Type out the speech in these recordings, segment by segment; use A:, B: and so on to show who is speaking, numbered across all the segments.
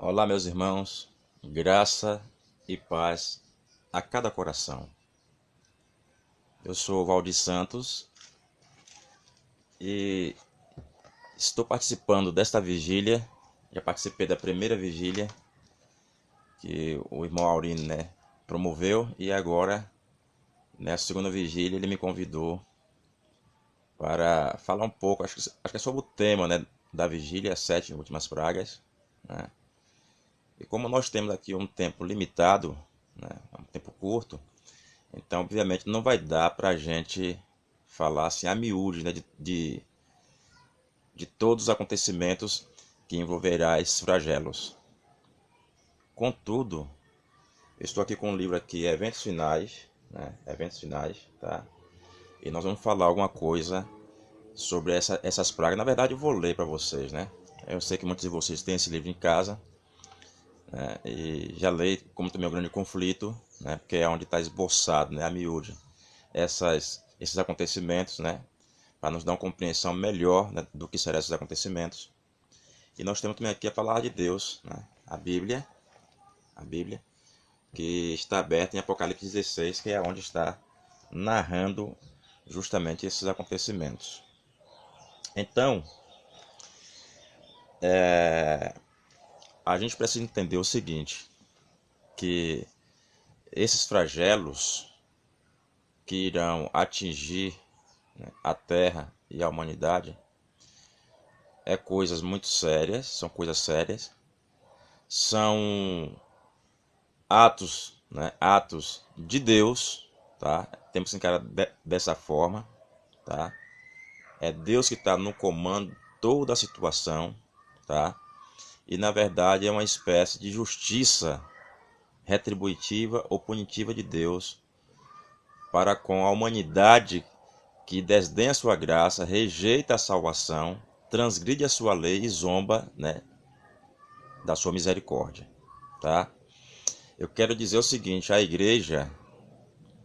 A: Olá, meus irmãos, graça e paz a cada coração. Eu sou Valdir Santos e estou participando desta vigília. Já participei da primeira vigília que o irmão Aurino, promoveu, e agora, nessa segunda vigília, ele me convidou para falar um pouco, acho que é sobre o tema, da vigília, as 7 últimas pragas, né? E como nós temos aqui um tempo limitado, né, um tempo curto, então, obviamente, não vai dar para a gente falar assim a miúde, de todos os acontecimentos que envolverá esses flagelos. Contudo, eu estou aqui com um livro aqui, Eventos Finais, né? Eventos Finais, tá? E nós vamos falar alguma coisa sobre essas pragas. Na verdade, eu vou ler para vocês, né? Eu sei que muitos de vocês têm esse livro em casa, né? E já leio como também é um grande conflito, né? Porque é onde está esboçado, né? A miúde, esses acontecimentos, né? Para nos dar uma compreensão melhor, né, do que serão esses acontecimentos. E nós temos também aqui a palavra de Deus, né? A Bíblia, que está aberta em Apocalipse 16, que é onde está narrando justamente esses acontecimentos. Então, a gente precisa entender o seguinte, que esses flagelos que irão atingir, né, a Terra e a humanidade coisas muito sérias, são coisas sérias, são atos, né, atos de Deus, tá? Temos que encarar dessa forma, tá? É Deus que está no comando de toda a situação, tá? E na verdade é uma espécie de justiça retributiva ou punitiva de Deus para com a humanidade que desdenha a sua graça, rejeita a salvação, transgride a sua lei e zomba, né, da sua misericórdia, tá? Eu quero dizer o seguinte, a igreja,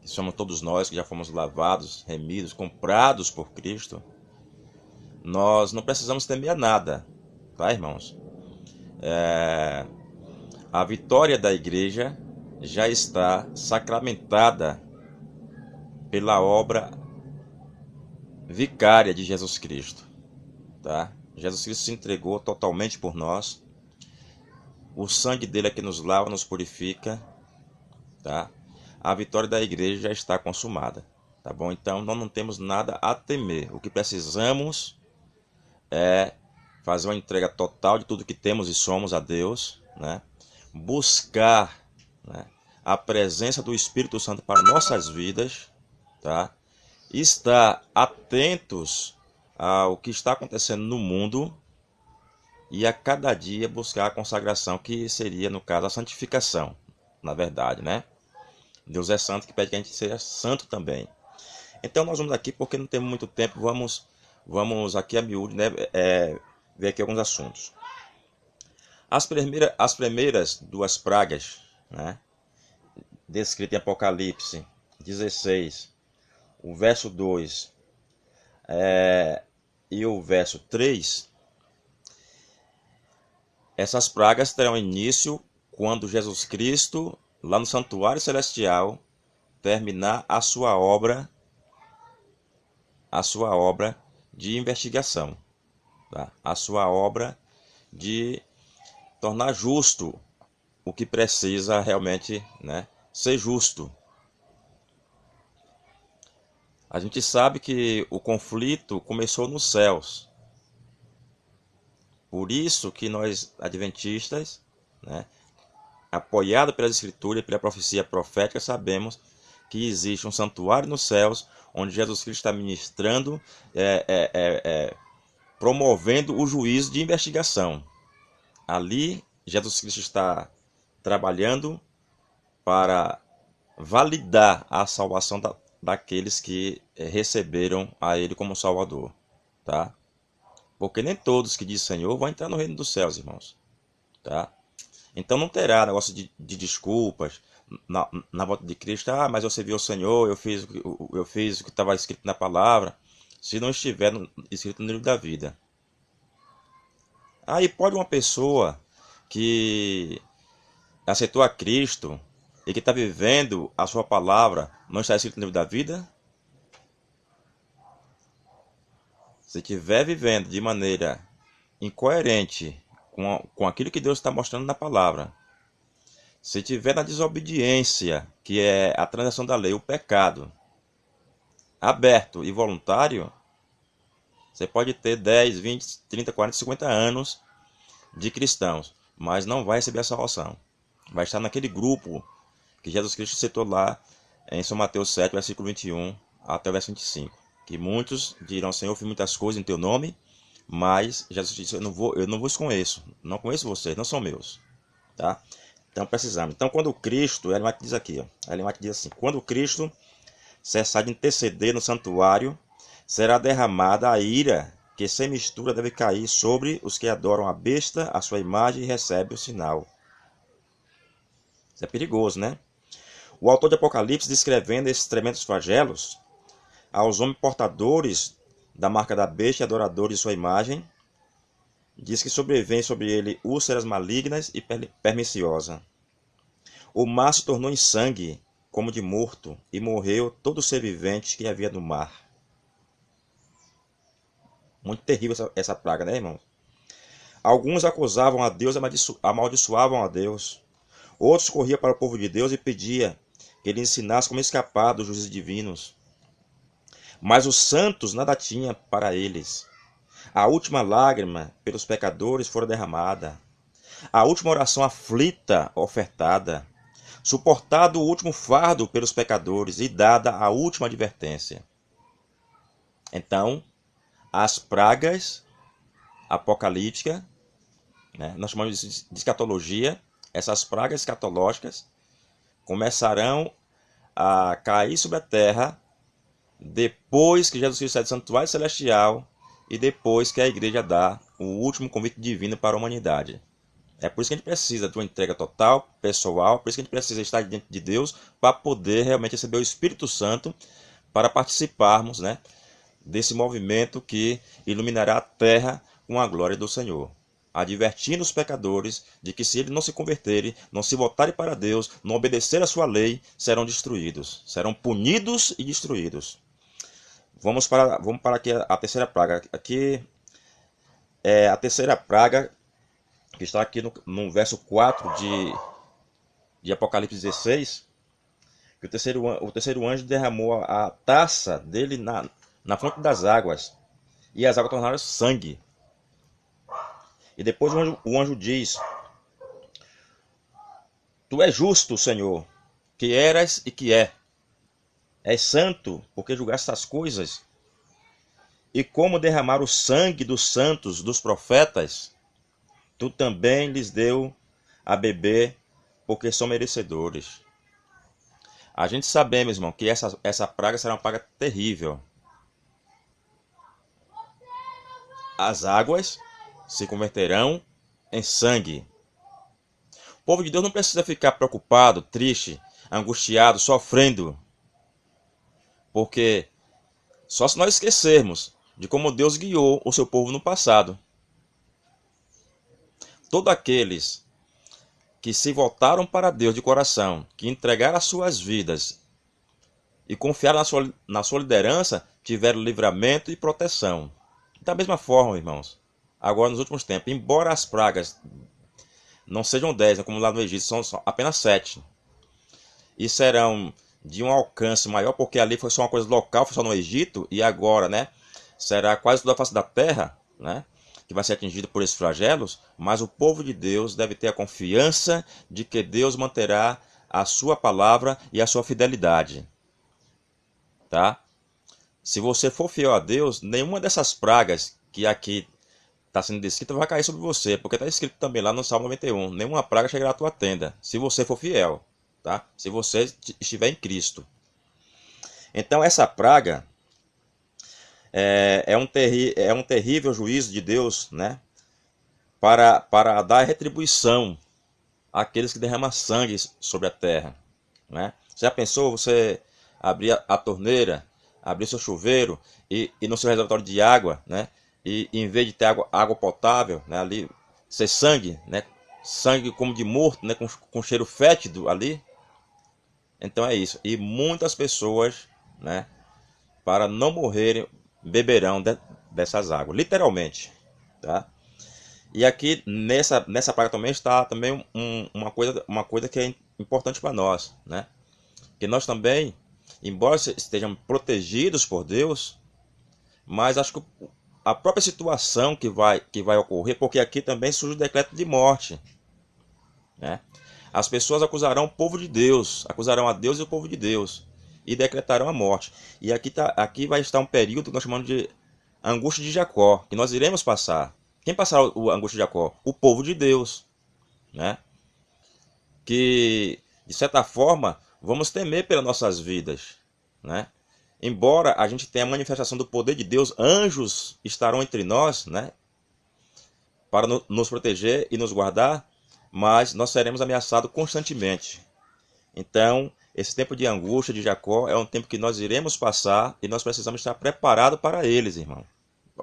A: que somos todos nós que já fomos lavados, remidos, comprados por Cristo, nós não precisamos temer nada, tá, irmãos? A vitória da igreja já está sacramentada pela obra vicária de Jesus Cristo, tá? Jesus Cristo se entregou totalmente por nós. O sangue dele é que nos lava, nos purifica, tá? A vitória da igreja já está consumada, tá bom? Então nós não temos nada a temer. O que precisamos é fazer uma entrega total de tudo que temos e somos a Deus, né? Buscar, né, a presença do Espírito Santo para nossas vidas, tá? Estar atentos ao que está acontecendo no mundo e a cada dia buscar a consagração, que seria, no caso, a santificação, na verdade, né? Deus é santo, que pede que a gente seja santo também. Então nós vamos aqui, porque não temos muito tempo, vamos aqui a miúdo, né, ver aqui alguns assuntos. As primeiras duas pragas, né, descritas em Apocalipse 16, o verso 2 e o verso 3, essas pragas terão início quando Jesus Cristo, lá no santuário celestial, terminar a sua obra de investigação, tá? A sua obra de tornar justo o que precisa realmente, né, ser justo. A gente sabe que o conflito começou nos céus. Por isso que nós, adventistas, né, apoiado pelas escrituras e pela profecia profética, sabemos que existe um santuário nos céus, onde Jesus Cristo está ministrando, promovendo o juízo de investigação. Ali, Jesus Cristo está trabalhando para validar a salvação daqueles que receberam a Ele como Salvador, tá? Porque nem todos que dizem Senhor vão entrar no reino dos céus, irmãos, tá? Então não terá negócio de desculpas na volta de Cristo. Ah, mas eu servi ao Senhor, eu fiz o que estava escrito na palavra, se não estiver escrito no livro da vida. Aí pode uma pessoa que aceitou a Cristo e que está vivendo a sua palavra, não está escrito no livro da vida? Se estiver vivendo de maneira incoerente com aquilo que Deus está mostrando na palavra, se estiver na desobediência, que é a transação da lei, o pecado, aberto e voluntário, você pode ter 10, 20, 30, 40, 50 anos de cristãos, mas não vai receber a salvação. Vai estar naquele grupo que Jesus Cristo citou lá em São Mateus 7, versículo 21 até o verso 25. Que muitos dirão: Senhor, eu fiz muitas coisas em teu nome, mas Jesus disse: eu não vos conheço, não conheço vocês, não são meus. Tá? Então precisamos. Então quando Cristo, Ellen White diz aqui, Ellen White diz assim: quando Cristo cessar de interceder no santuário, será derramada a ira que sem mistura deve cair sobre os que adoram a besta, a sua imagem e recebem o sinal. Isso é perigoso, né? O autor de Apocalipse, descrevendo esses tremendos flagelos aos homens portadores da marca da besta e adoradores de sua imagem, diz que sobrevém sobre ele úlceras malignas e perniciosas. O mar se tornou em sangue, como de morto, e morreu todo ser vivente que havia no mar. Muito terrível essa praga, né, irmãos? Alguns acusavam a Deus, amaldiçoavam a Deus. Outros corriam para o povo de Deus e pediam que ele ensinasse como escapar dos juízes divinos. Mas os santos nada tinham para eles. A última lágrima pelos pecadores fora derramada. A última oração aflita ofertada. Suportado o último fardo pelos pecadores e dada a última advertência. Então, as pragas apocalípticas, né, nós chamamos de escatologia, essas pragas escatológicas começarão a cair sobre a terra depois que Jesus Cristo sai do santuário celestial e depois que a igreja dá o último convite divino para a humanidade. É por isso que a gente precisa de uma entrega total, pessoal, por isso que a gente precisa estar diante de Deus para poder realmente receber o Espírito Santo para participarmos, né, desse movimento que iluminará a terra com a glória do Senhor, advertindo os pecadores de que se eles não se converterem, não se voltarem para Deus, não obedecer a sua lei, serão destruídos, serão punidos e destruídos. Vamos para aqui a terceira praga. Aqui é a terceira praga que está aqui no verso 4 de Apocalipse 16, que o terceiro anjo derramou a taça dele na fonte das águas, e as águas tornaram sangue. E depois o anjo diz: Tu és justo, Senhor, que eras e que é. És santo, porque julgaste essas coisas. E como derramar o sangue dos santos, dos profetas, tu também lhes deu a beber, porque são merecedores. A gente sabemos, irmão, que essa praga será uma praga terrível. As águas se converterão em sangue. O povo de Deus não precisa ficar preocupado, triste, angustiado, sofrendo. Porque só se nós esquecermos de como Deus guiou o seu povo no passado. Todos aqueles que se voltaram para Deus de coração, que entregaram as suas vidas e confiaram na sua liderança, tiveram livramento e proteção. Da mesma forma, irmãos, agora nos últimos tempos, embora as pragas não sejam 10, como lá no Egito, são apenas 7. E serão de um alcance maior, porque ali foi só uma coisa local, foi só no Egito, e agora, né, será quase toda a face da terra, né, que vai ser atingido por esses flagelos, mas o povo de Deus deve ter a confiança de que Deus manterá a sua palavra e a sua fidelidade. Tá? Se você for fiel a Deus, nenhuma dessas pragas que aqui está sendo descrita vai cair sobre você, porque está escrito também lá no Salmo 91, nenhuma praga chegará à tua tenda, se você for fiel, tá? Se você estiver em Cristo. Então essa praga é um terrível juízo de Deus, né? Para dar retribuição àqueles que derramam sangue sobre a terra, né? Você já pensou você abrir a torneira, abrir seu chuveiro e no seu reservatório de água, né? E em vez de ter água potável, né, ali ser sangue, né? sangue como de morto, né, com cheiro fétido ali. Então é isso. E muitas pessoas, né, para não morrerem, beberão dessas águas, literalmente, tá? E aqui nessa praga também está também uma coisa que é importante para nós, né? Que nós também, embora estejamos protegidos por Deus, mas acho que a própria situação que vai ocorrer, porque aqui também surge o decreto de morte, né? As pessoas acusarão o povo de Deus, acusarão a Deus e o povo de Deus, e decretarão a morte. E aqui vai estar um período que nós chamamos de angústia de Jacó, que nós iremos passar. Quem passará a angústia de Jacó? O povo de Deus, né? Que, de certa forma, vamos temer pelas nossas vidas, né? Embora a gente tenha a manifestação do poder de Deus, anjos estarão entre nós, né? Para nos proteger e nos guardar, mas nós seremos ameaçados constantemente. Então, esse tempo de angústia de Jacó é um tempo que nós iremos passar e nós precisamos estar preparados para eles, irmão.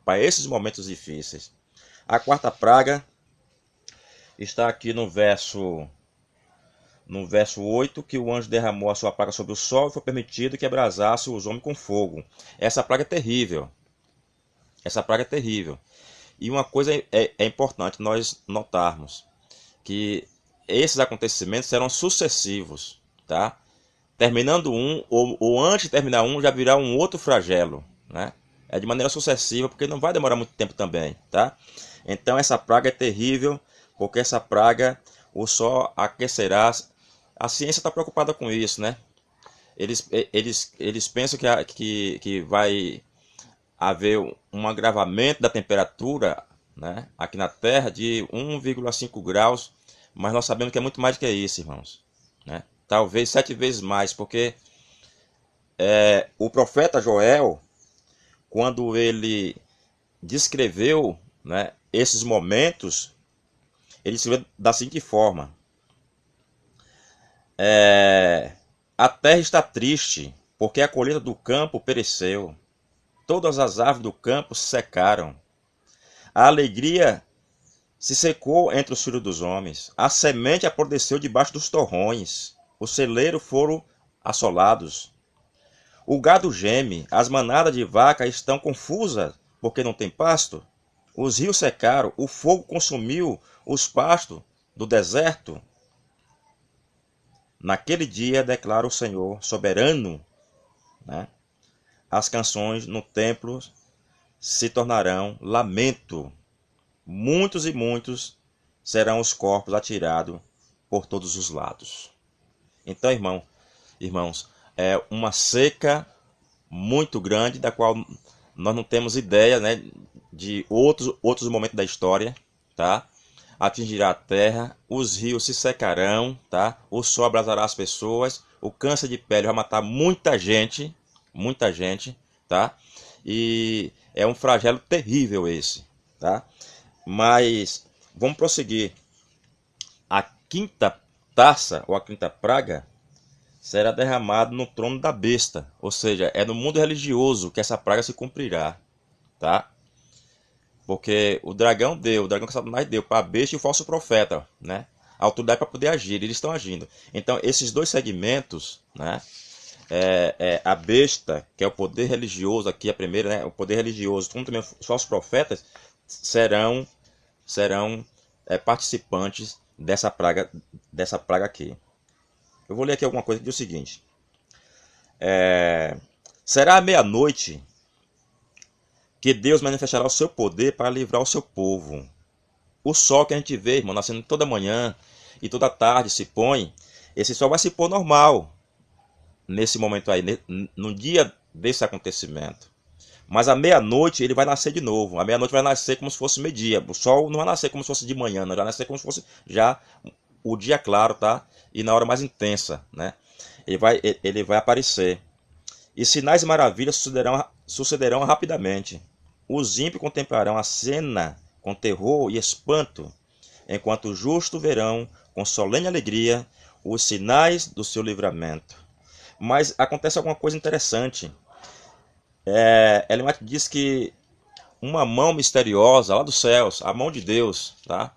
A: Para esses momentos difíceis. A quarta praga está aqui no verso 8, que o anjo derramou a sua praga sobre o sol e foi permitido que abrasasse os homens com fogo. Essa praga é terrível. Essa praga é terrível. E uma coisa é importante nós notarmos, que esses acontecimentos serão sucessivos, tá? Terminando um, ou antes de terminar um, já virá um outro flagelo, né? É de maneira sucessiva, porque não vai demorar muito tempo também, tá? Então essa praga é terrível, porque essa praga o sol aquecerá. A ciência está preocupada com isso, né? Eles pensam que vai haver um agravamento da temperatura, né, aqui na Terra de 1,5 graus, mas nós sabemos que é muito mais do que isso, irmãos, né? Talvez 7 vezes mais, porque o profeta Joel, quando ele descreveu, né, esses momentos, ele escreveu da seguinte forma: a terra está triste, porque a colheita do campo pereceu, todas as árvores do campo se secaram, a alegria se secou entre os filhos dos homens, a semente apodreceu debaixo dos torrões, os celeiros foram assolados. O gado geme, as manadas de vaca estão confusas, porque não tem pasto. Os rios secaram, o fogo consumiu os pastos do deserto. Naquele dia, declara o Senhor soberano, né? As canções no templo se tornarão lamento. Muitos e muitos serão os corpos atirados por todos os lados. Então, irmãos, é uma seca muito grande, da qual nós não temos ideia, né, de outros momentos da história, tá? Atingirá a terra, os rios se secarão, tá? O sol abrasará as pessoas, o câncer de pele vai matar muita gente, tá? E é um flagelo terrível esse, tá? Mas vamos prosseguir. A quinta taça, ou a quinta praga, será derramada no trono da besta. Ou seja, é no mundo religioso que essa praga se cumprirá, tá? Porque o dragão que Satanás deu para a besta e o falso profeta, né? A autoridade para poder agir, eles estão agindo. Então, esses dois segmentos, né? A besta, que é o poder religioso aqui, a primeira, né? O poder religioso, como também os falsos profetas, serão participantes dessa praga aqui. Eu vou ler aqui alguma coisa que diz o seguinte: será à meia-noite que Deus manifestará o seu poder para livrar o seu povo. O sol que a gente vê, irmão, nascendo toda manhã e toda tarde se põe, esse sol vai se pôr normal nesse momento aí, no dia desse acontecimento. Mas à meia-noite ele vai nascer de novo. À meia-noite vai nascer como se fosse meio-dia. O sol não vai nascer como se fosse de manhã, não. Vai nascer como se fosse já o dia claro, tá? E na hora mais intensa, né? Ele vai aparecer. E sinais e maravilhas sucederão rapidamente. Os ímpios contemplarão a cena com terror e espanto, enquanto os justos verão com solene alegria os sinais do seu livramento. Mas acontece alguma coisa interessante. Ellen White diz que uma mão misteriosa lá dos céus, a mão de Deus, tá?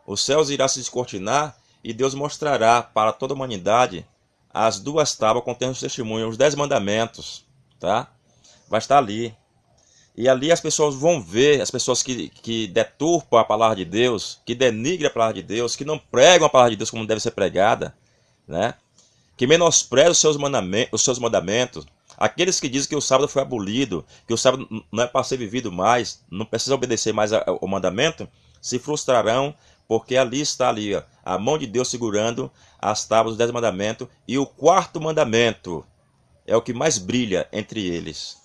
A: Os céus irá se descortinar e Deus mostrará para toda a humanidade as duas tábuas contendo os testemunhos, os 10 mandamentos, tá? Vai estar ali. E ali as pessoas vão ver, as pessoas que deturpam a palavra de Deus, que denigram a palavra de Deus, que não pregam a palavra de Deus como deve ser pregada, né? Que menosprezam os seus mandamentos, aqueles que dizem que o sábado foi abolido, que o sábado não é para ser vivido mais, não precisa obedecer mais ao mandamento, se frustrarão, porque ali está ali, ó, a mão de Deus segurando as tábuas dos 10 mandamentos, e o quarto mandamento é o que mais brilha entre eles,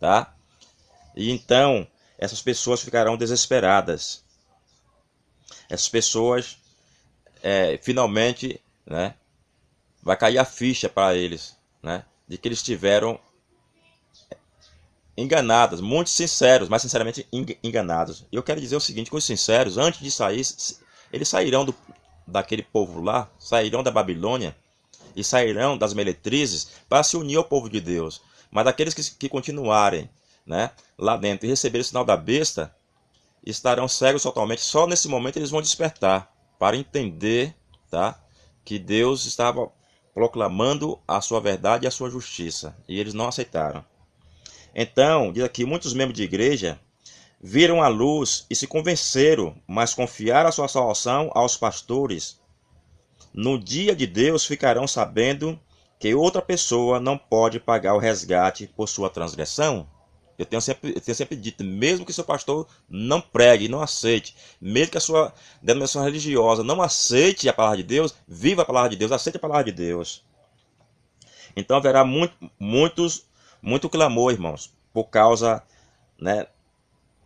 A: tá? E então, essas pessoas ficarão desesperadas. Essas pessoas, finalmente, né, vai cair a ficha para eles, né, de que eles tiveram enganados, muito sinceros, mas sinceramente enganados. E eu quero dizer o seguinte, com os sinceros, antes de sair, eles sairão daquele povo lá, sairão da Babilônia, e sairão das meretrizes para se unir ao povo de Deus. Mas aqueles que continuarem, né, lá dentro e receberem o sinal da besta, estarão cegos totalmente. Só nesse momento eles vão despertar para entender, tá, que Deus estava proclamando a sua verdade e a sua justiça. E eles não aceitaram. Então, diz aqui, muitos membros de igreja viram a luz e se convenceram, mas confiaram a sua salvação aos pastores. No dia de Deus ficarão sabendo que outra pessoa não pode pagar o resgate por sua transgressão. Eu tenho sempre dito, mesmo que seu pastor não pregue, não aceite, mesmo que a sua denominação religiosa não aceite a palavra de Deus, viva a palavra de Deus, aceite a palavra de Deus. Então haverá muito clamor, irmãos, por causa, né,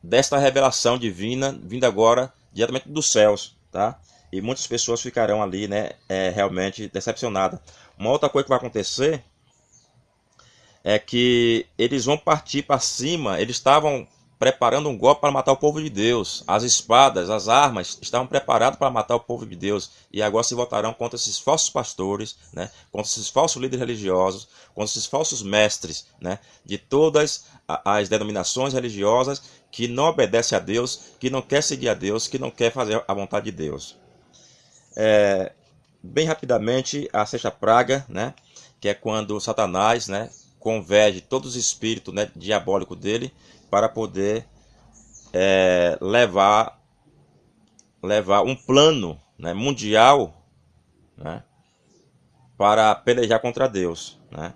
A: desta revelação divina vinda agora diretamente dos céus, tá? E muitas pessoas ficarão ali, né, realmente decepcionadas. Uma outra coisa que vai acontecer é que eles vão partir para cima. Eles estavam preparando um golpe para matar o povo de Deus. As espadas, as armas estavam preparadas para matar o povo de Deus. E agora se voltarão contra esses falsos pastores, né? Contra esses falsos líderes religiosos, contra esses falsos mestres, né? De todas as denominações religiosas que não obedecem a Deus, que não quer seguir a Deus, que não quer fazer a vontade de Deus. Bem rapidamente, a sexta praga, né? Que é quando Satanás, né, converge todos os espíritos, né, diabólicos dele para poder levar um plano, né, mundial, né, para pelejar contra Deus, né,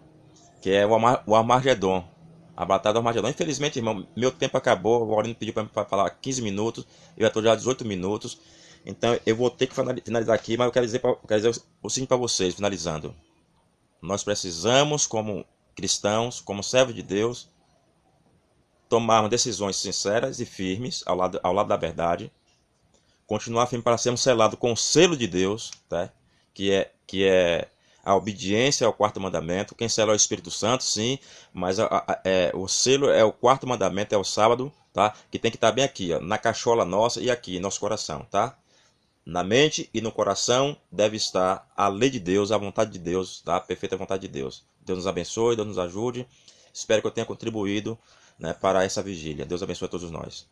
A: que é o Armagedon, a batalha do Armagedon. Infelizmente, irmão, meu tempo acabou, o Aurélio pediu para falar 15 minutos, eu já estou já 18 minutos, então eu vou ter que finalizar aqui, mas eu quero dizer o seguinte para vocês, finalizando. Nós precisamos, como cristãos, como servos de Deus, tomarmos decisões sinceras e firmes ao lado da verdade, continuar firme para sermos selados com o selo de Deus, tá? que é a obediência ao quarto mandamento. Quem sela é o Espírito Santo, sim, mas o selo é o quarto mandamento, é o sábado, tá? Que tem que estar bem aqui, ó, na cachola nossa e aqui, nosso coração, tá? Na mente e no coração deve estar a lei de Deus, a vontade de Deus, tá? A perfeita vontade de Deus. Deus nos abençoe, Deus nos ajude. Espero que eu tenha contribuído, né, para essa vigília. Deus abençoe a todos nós.